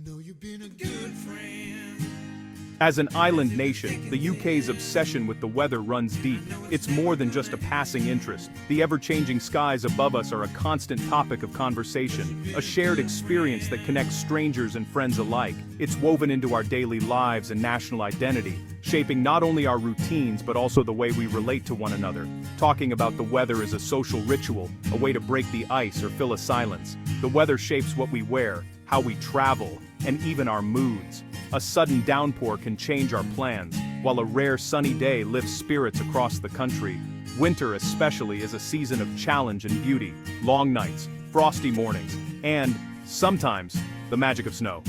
Know you've been a good friend. As an island nation, the UK's obsession with the weather runs deep. It's more than just a passing interest. The ever-changing skies above us are a constant topic of conversation, a shared experience that connects strangers and friends alike. It's woven into our daily lives and national identity, shaping not only our routines but also the way we relate to one another. Talking about the weather is a social ritual, a way to break the ice or fill a silence. The weather shapes what we wear, how we travel, and even our moods. A sudden downpour can change our plans, while a rare sunny day lifts spirits across the country. Winter especially is a season of challenge and beauty, long nights, frosty mornings, and, sometimes, the magic of snow.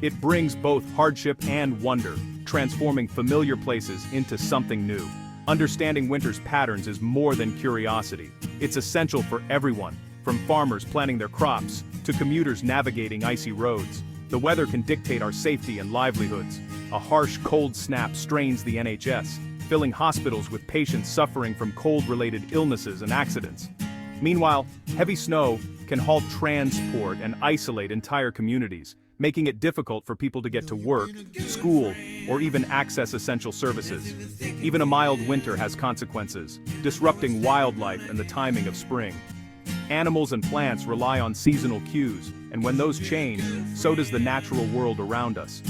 It brings both hardship and wonder, transforming familiar places into something new. Understanding winter's patterns is more than curiosity. It's essential for everyone, from farmers planting their crops to commuters navigating icy roads. The weather can dictate our safety and livelihoods. A harsh cold snap strains the NHS, filling hospitals with patients suffering from cold-related illnesses and accidents. Meanwhile, heavy snow can halt transport and isolate entire communities, making it difficult for people to get to work, school, or even access essential services. Even a mild winter has consequences, disrupting wildlife and the timing of spring. Animals and plants rely on seasonal cues, and when those change, so does the natural world around us.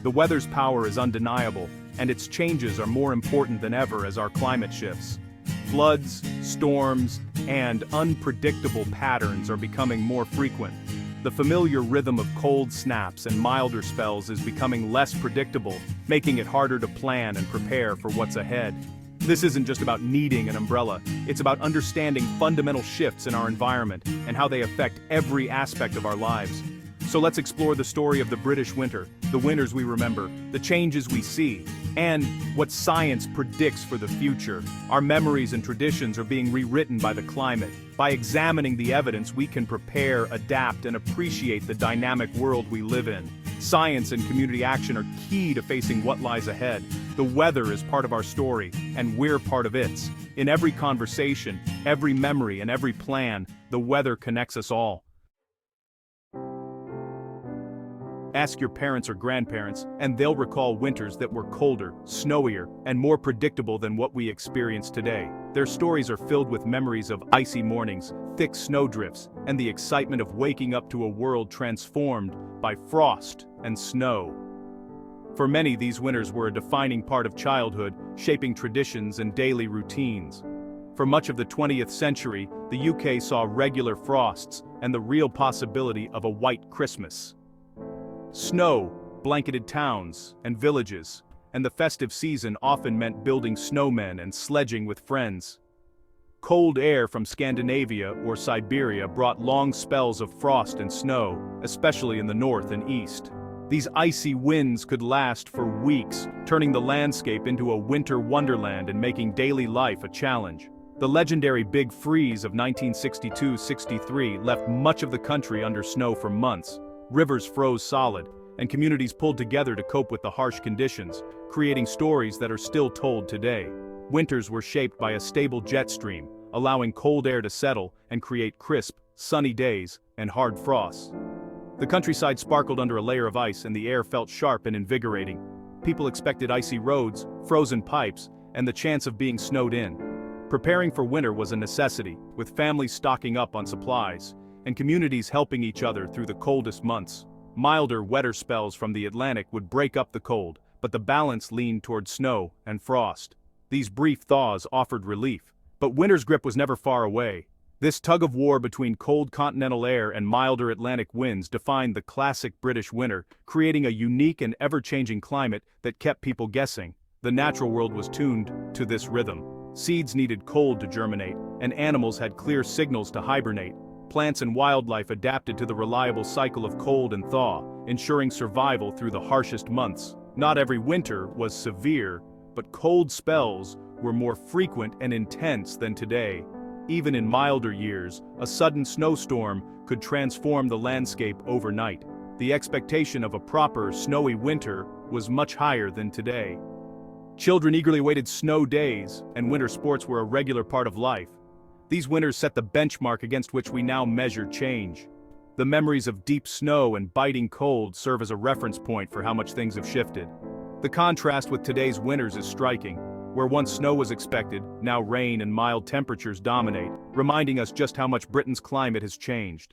The weather's power is undeniable, and its changes are more important than ever as our climate shifts. Floods, storms, and unpredictable patterns are becoming more frequent. The familiar rhythm of cold snaps and milder spells is becoming less predictable, making it harder to plan and prepare for what's ahead. This isn't just about needing an umbrella, it's about understanding fundamental shifts in our environment and how they affect every aspect of our lives. So let's explore the story of the British winter, the winters we remember, the changes we see, and what science predicts for the future. Our memories and traditions are being rewritten by the climate. By examining the evidence, we can prepare, adapt, and appreciate the dynamic world we live in. Science and community action are key to facing what lies ahead. The weather is part of our story, and we're part of its. In every conversation, every memory, and every plan, the weather connects us all. Ask your parents or grandparents, and they'll recall winters that were colder, snowier, and more predictable than what we experience today. Their stories are filled with memories of icy mornings, thick snowdrifts, and the excitement of waking up to a world transformed by frost and snow. For many, these winters were a defining part of childhood, shaping traditions and daily routines. For much of the 20th century, the UK saw regular frosts and the real possibility of a white Christmas. Snow blanketed towns and villages, and the festive season often meant building snowmen and sledging with friends. Cold air from Scandinavia or Siberia brought long spells of frost and snow, especially in the north and east. These icy winds could last for weeks, turning the landscape into a winter wonderland and making daily life a challenge. The legendary Big Freeze of 1962-63 left much of the country under snow for months. Rivers froze solid, and communities pulled together to cope with the harsh conditions, creating stories that are still told today. Winters were shaped by a stable jet stream, allowing cold air to settle and create crisp, sunny days and hard frosts. The countryside sparkled under a layer of ice and the air felt sharp and invigorating. People expected icy roads, frozen pipes, and the chance of being snowed in. Preparing for winter was a necessity, with families stocking up on supplies, and communities helping each other through the coldest months. Milder, wetter spells from the Atlantic would break up the cold, but the balance leaned toward snow and frost. These brief thaws offered relief, but winter's grip was never far away. This tug-of-war between cold continental air and milder Atlantic winds defined the classic British winter, creating a unique and ever-changing climate that kept people guessing. The natural world was tuned to this rhythm. Seeds needed cold to germinate, and animals had clear signals to hibernate. Plants and wildlife adapted to the reliable cycle of cold and thaw, ensuring survival through the harshest months. Not every winter was severe, but cold spells were more frequent and intense than today. Even in milder years, a sudden snowstorm could transform the landscape overnight. The expectation of a proper, snowy winter was much higher than today. Children eagerly awaited snow days, and winter sports were a regular part of life. These winters set the benchmark against which we now measure change. The memories of deep snow and biting cold serve as a reference point for how much things have shifted. The contrast with today's winters is striking. Where once snow was expected, now rain and mild temperatures dominate, reminding us just how much Britain's climate has changed.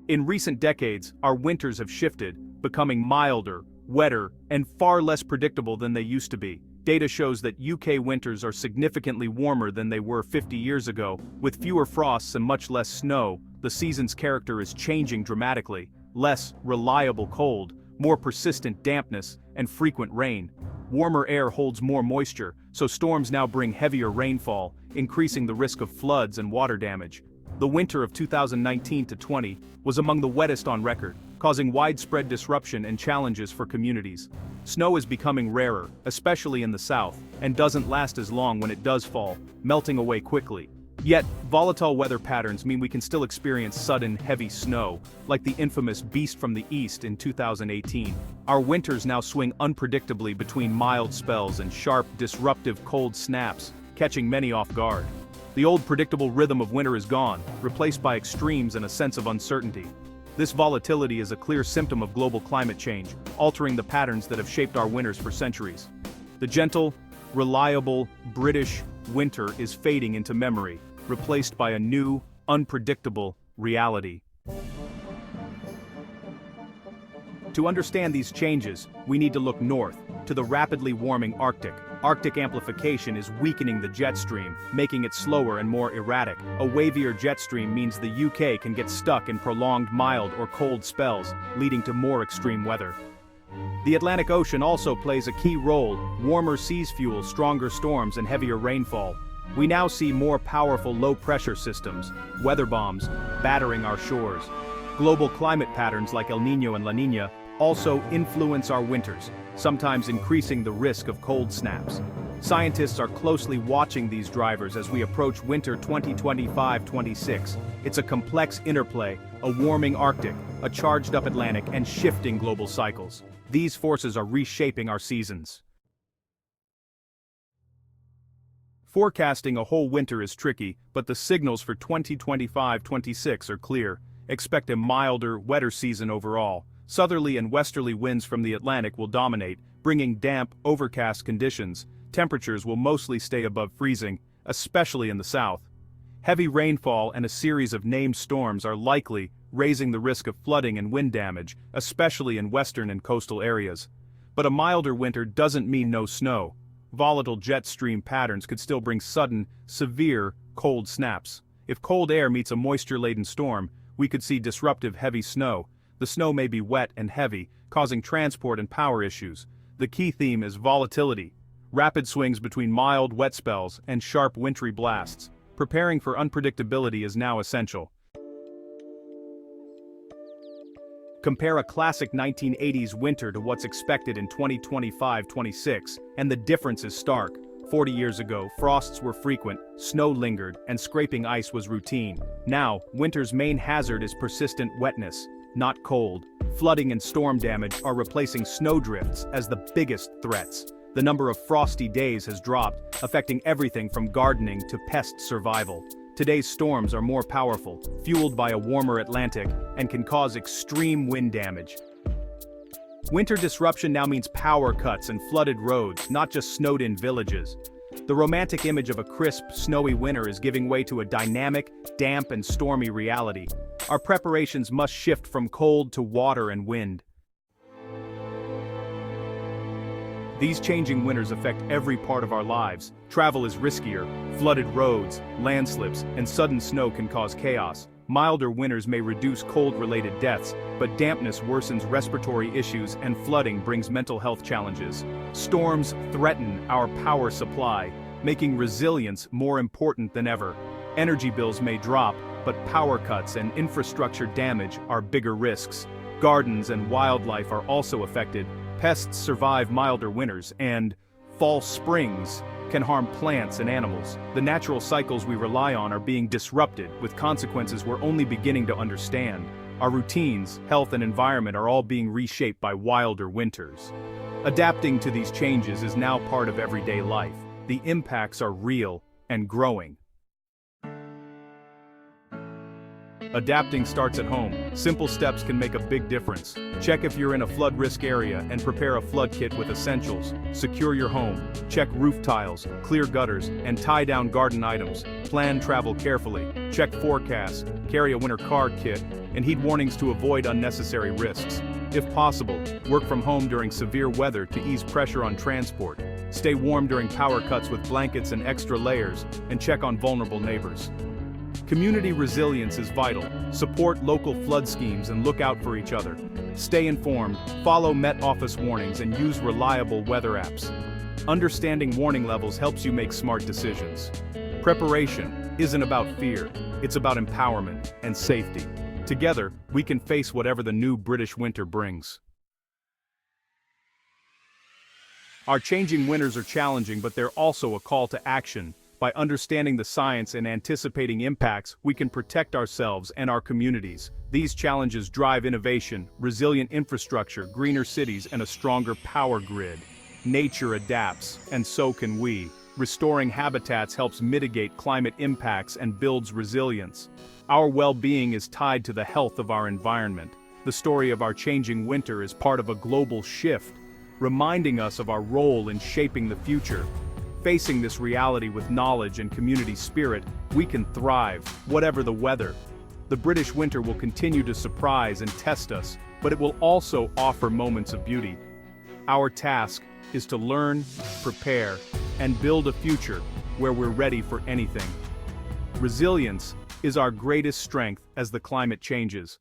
In recent decades, our winters have shifted, becoming milder, wetter, and far less predictable than they used to be. Data shows that UK winters are significantly warmer than they were 50 years ago. With fewer frosts and much less snow, the season's character is changing dramatically. Less reliable cold, more persistent dampness, and frequent rain. Warmer air holds more moisture, so storms now bring heavier rainfall, increasing the risk of floods and water damage. The winter of 2019-20 was among the wettest on record, causing widespread disruption and challenges for communities. Snow is becoming rarer, especially in the south, and doesn't last as long when it does fall, melting away quickly. Yet, volatile weather patterns mean we can still experience sudden, heavy snow, like the infamous Beast from the East in 2018. Our winters now swing unpredictably between mild spells and sharp, disruptive cold snaps, catching many off guard. The old predictable rhythm of winter is gone, replaced by extremes and a sense of uncertainty. This volatility is a clear symptom of global climate change, altering the patterns that have shaped our winters for centuries. The gentle, reliable, British winter is fading into memory, replaced by a new, unpredictable reality. To understand these changes, we need to look north, to the rapidly warming Arctic. Arctic amplification is weakening the jet stream, making it slower and more erratic. A wavier jet stream means the UK can get stuck in prolonged mild or cold spells, leading to more extreme weather. The Atlantic Ocean also plays a key role. Warmer seas fuel stronger storms and heavier rainfall. We now see more powerful low-pressure systems, weather bombs, battering our shores. Global climate patterns like El Niño and La Niña also influence our winters, sometimes increasing the risk of cold snaps. Scientists are closely watching these drivers as we approach winter 2025-26. It's a complex interplay, a warming Arctic, a charged-up Atlantic, and shifting global cycles. These forces are reshaping our seasons. Forecasting a whole winter is tricky, but the signals for 2025-26 are clear. Expect a milder, wetter season overall. Southerly and westerly winds from the Atlantic will dominate, bringing damp, overcast conditions. Temperatures will mostly stay above freezing, especially in the south. Heavy rainfall and a series of named storms are likely, raising the risk of flooding and wind damage, especially in western and coastal areas. But a milder winter doesn't mean no snow. Volatile jet stream patterns could still bring sudden, severe, cold snaps. If cold air meets a moisture-laden storm, we could see disruptive heavy snow. The snow may be wet and heavy, causing transport and power issues. The key theme is volatility. Rapid swings between mild, wet spells and sharp wintry blasts. Preparing for unpredictability is now essential. Compare a classic 1980s winter to what's expected in 2025-26, and the difference is stark. 40 years ago, frosts were frequent, snow lingered, and scraping ice was routine. Now, winter's main hazard is persistent wetness, not cold. Flooding and storm damage are replacing snowdrifts as the biggest threats. The number of frosty days has dropped, affecting everything from gardening to pest survival. Today's storms are more powerful, fueled by a warmer Atlantic, and can cause extreme wind damage. Winter disruption now means power cuts and flooded roads, not just snowed-in villages. The romantic image of a crisp, snowy winter is giving way to a dynamic, damp and stormy reality. Our preparations must shift from cold to water and wind. These changing winters affect every part of our lives. Travel is riskier, flooded roads, landslips, and sudden snow can cause chaos. Milder winters may reduce cold-related deaths, but dampness worsens respiratory issues and flooding brings mental health challenges. Storms threaten our power supply, making resilience more important than ever. Energy bills may drop, but power cuts and infrastructure damage are bigger risks. Gardens and wildlife are also affected. Pests survive milder winters, and false springs can harm plants and animals. The natural cycles we rely on are being disrupted, with consequences we're only beginning to understand. Our routines, health and environment are all being reshaped by wilder winters. Adapting to these changes is now part of everyday life. The impacts are real and growing. Adapting starts at home. Simple steps can make a big difference. Check if you're in a flood risk area and prepare a flood kit with essentials. Secure your home. Check roof tiles, clear gutters, and tie down garden items. Plan travel carefully. Check forecasts. Carry a winter card kit, and heed warnings to avoid unnecessary risks. If possible, work from home during severe weather to ease pressure on transport. Stay warm during power cuts with blankets and extra layers, and check on vulnerable neighbors. Community resilience is vital. Support local flood schemes and look out for each other. Stay informed, follow Met Office warnings, and use reliable weather apps. Understanding warning levels helps you make smart decisions. Preparation isn't about fear, it's about empowerment and safety. Together, we can face whatever the new British winter brings. Our changing winters are challenging, but they're also a call to action. By understanding the science and anticipating impacts, we can protect ourselves and our communities. These challenges drive innovation, resilient infrastructure, greener cities, and a stronger power grid. Nature adapts, and so can we. Restoring habitats helps mitigate climate impacts and builds resilience. Our well-being is tied to the health of our environment. The story of our changing winter is part of a global shift, reminding us of our role in shaping the future. Facing this reality with knowledge and community spirit, we can thrive, whatever the weather. The British winter will continue to surprise and test us, but it will also offer moments of beauty. Our task is to learn, prepare, and build a future where we're ready for anything. Resilience is our greatest strength as the climate changes.